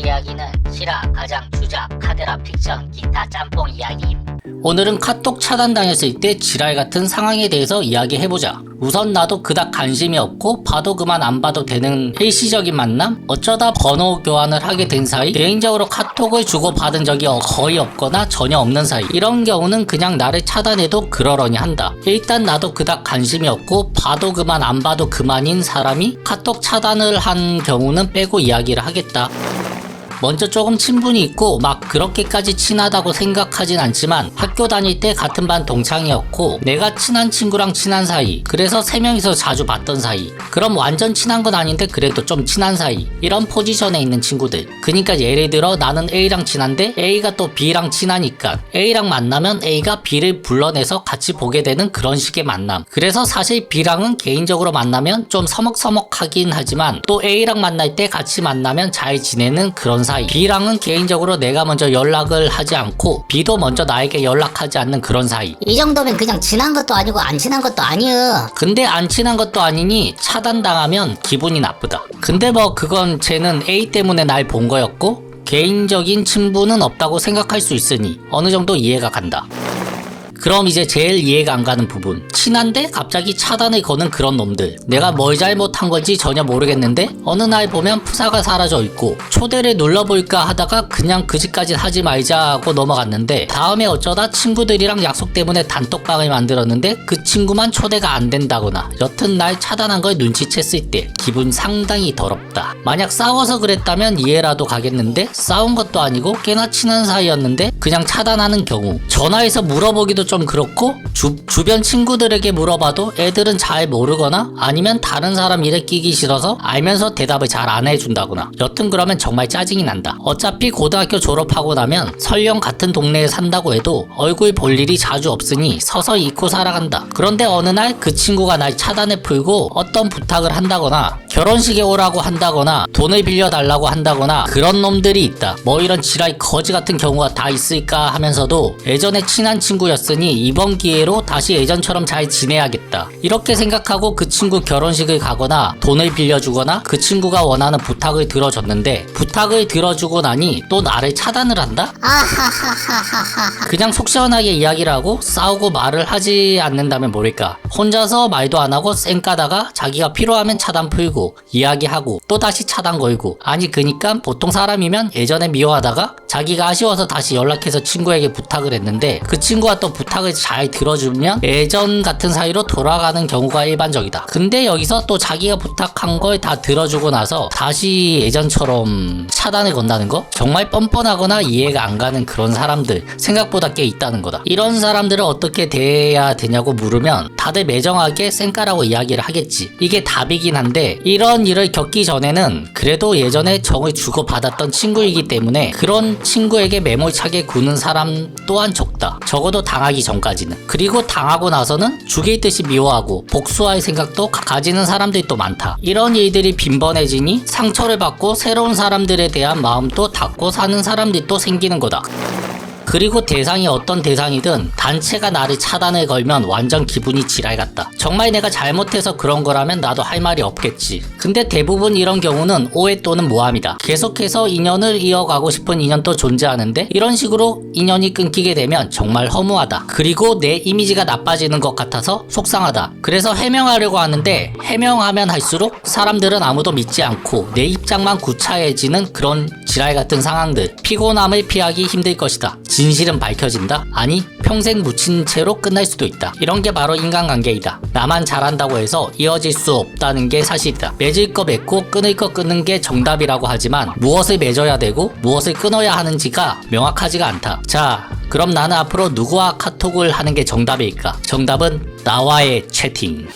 이야기는 실화, 가장, 주작, 카드라, 픽션, 기타 짬뽕 이야기. 오늘은 카톡 차단당했을 때 지랄 같은 상황에 대해서 이야기해보자. 우선 나도 그닥 관심이 없고 봐도 그만 안 봐도 되는 일시적인 만남? 어쩌다 번호 교환을 하게 된 사이? 개인적으로 카톡을 주고받은 적이 거의 없거나 전혀 없는 사이. 이런 경우는 그냥 나를 차단해도 그러려니 한다. 일단 나도 그닥 관심이 없고 봐도 그만 안 봐도 그만인 사람이 카톡 차단을 한 경우는 빼고 이야기를 하겠다. 먼저 조금 친분이 있고 막 그렇게까지 친하다고 생각하진 않지만 학교 다닐 때 같은 반 동창이었고 내가 친한 친구랑 친한 사이, 그래서 3명이서 자주 봤던 사이. 그럼 완전 친한 건 아닌데 그래도 좀 친한 사이, 이런 포지션에 있는 친구들. 그니까 예를 들어 나는 A랑 친한데 A가 또 B랑 친하니까 A랑 만나면 A가 B를 불러내서 같이 보게 되는 그런 식의 만남. 그래서 사실 B랑은 개인적으로 만나면 좀 서먹서먹하긴 하지만 또 A랑 만날 때 같이 만나면 잘 지내는 그런 사이. B랑은 개인적으로 내가 먼저 연락을 하지 않고 B도 먼저 나에게 연락하지 않는 그런 사이. 이 정도면 그냥 친한 것도 아니고 안 친한 것도 아니여. 근데 안 친한 것도 아니니 차단당하면 기분이 나쁘다. 근데 뭐 그건 쟤는 A 때문에 날 본 거였고 개인적인 친분은 없다고 생각할 수 있으니 어느 정도 이해가 간다. 그럼 이제 제일 이해가 안 가는 부분. 친한데 갑자기 차단을 거는 그런 놈들. 내가 뭘 잘못한 건지 전혀 모르겠는데 어느 날 보면 프사가 사라져 있고 초대를 눌러볼까 하다가 그냥 그 짓까지 하지 말자고 넘어갔는데 다음에 어쩌다 친구들이랑 약속 때문에 단톡방을 만들었는데 그 친구만 초대가 안 된다거나 여튼 날 차단한 걸 눈치챘을 때 기분 상당히 더럽다. 만약 싸워서 그랬다면 이해라도 가겠는데 싸운 것도 아니고 꽤나 친한 사이였는데 그냥 차단하는 경우. 전화해서 물어보기도 좀 그렇고 주변 친구들에게 물어봐도 애들은 잘 모르거나 아니면 다른 사람 일에 끼기 싫어서 알면서 대답을 잘 안 해준다거나. 여튼 그러면 정말 짜증이 난다. 어차피 고등학교 졸업하고 나면 설령 같은 동네에 산다고 해도 얼굴 볼 일이 자주 없으니 서서히 잊고 살아간다. 그런데 어느 날 그 친구가 날 차단해 풀고 어떤 부탁을 한다거나 결혼식에 오라고 한다거나 돈을 빌려달라고 한다거나 그런 놈들이 있다. 뭐 이런 지랄 거지 같은 경우가 다 있을까 하면서도 예전에 친한 친구였으니 이번 기회로 다시 예전처럼 잘 지내야겠다, 이렇게 생각하고 그 친구 결혼식을 가거나 돈을 빌려주거나 그 친구가 원하는 부탁을 들어줬는데 부탁을 들어주고 나니 또 나를 차단을 한다? 아하하하하하. 그냥 속 시원하게 이야기를 하고 싸우고 말을 하지 않는다면 모를까. 혼자서 말도 안 하고 쌩 까다가 자기가 필요하면 차단 풀고 이야기하고 또 다시 차단 걸고. 아니 그니까 보통 사람이면 예전에 미워하다가 자기가 아쉬워서 다시 연락해서 친구에게 부탁을 했는데 그 친구가 또 부탁을 잘 들어주면 예전 같은 사이로 돌아가는 경우가 일반적이다. 근데 여기서 또 자기가 부탁한 걸 다 들어주고 나서 다시 예전처럼 차단을 건다는 거? 정말 뻔뻔하거나 이해가 안 가는 그런 사람들 생각보다 꽤 있다는 거다. 이런 사람들을 어떻게 대해야 되냐고 물으면 다들 매정하게 쌩까라고 이야기를 하겠지. 이게 답이긴 한데 이런 일을 겪기 전에는 그래도 예전에 정을 주고받았던 친구이기 때문에 그런 친구에게 매몰차게 구는 사람 또한 적다. 적어도 당하기 전까지는. 그리고 당하고 나서는 죽일 듯이 미워하고 복수할 생각도 가지는 사람들이 또 많다. 이런 일들이 빈번해지니 상처를 받고 새로운 사람들에 대한 마음도 닫고 사는 사람들이 또 생기는 거다. 그리고 대상이 어떤 대상이든 단체가 나를 차단을 걸면 완전 기분이 지랄 같다. 정말 내가 잘못해서 그런 거라면 나도 할 말이 없겠지. 근데 대부분 이런 경우는 오해 또는 모함이다. 계속해서 인연을 이어가고 싶은 인연도 존재하는데 이런 식으로 인연이 끊기게 되면 정말 허무하다. 그리고 내 이미지가 나빠지는 것 같아서 속상하다. 그래서 해명하려고 하는데 해명하면 할수록 사람들은 아무도 믿지 않고 내 입장만 구차해지는 그런 지랄 같은 상황들. 피곤함을 피하기 힘들 것이다. 진실은 밝혀진다? 아니, 평생 묻힌 채로 끝날 수도 있다. 이런 게 바로 인간관계이다. 나만 잘한다고 해서 이어질 수 없다는 게 사실이다. 맺을 거 맺고 끊을 거 끊는 게 정답이라고 하지만 무엇을 맺어야 되고 무엇을 끊어야 하는지가 명확하지가 않다. 자, 그럼 나는 앞으로 누구와 카톡을 하는 게 정답일까? 정답은 나와의 채팅.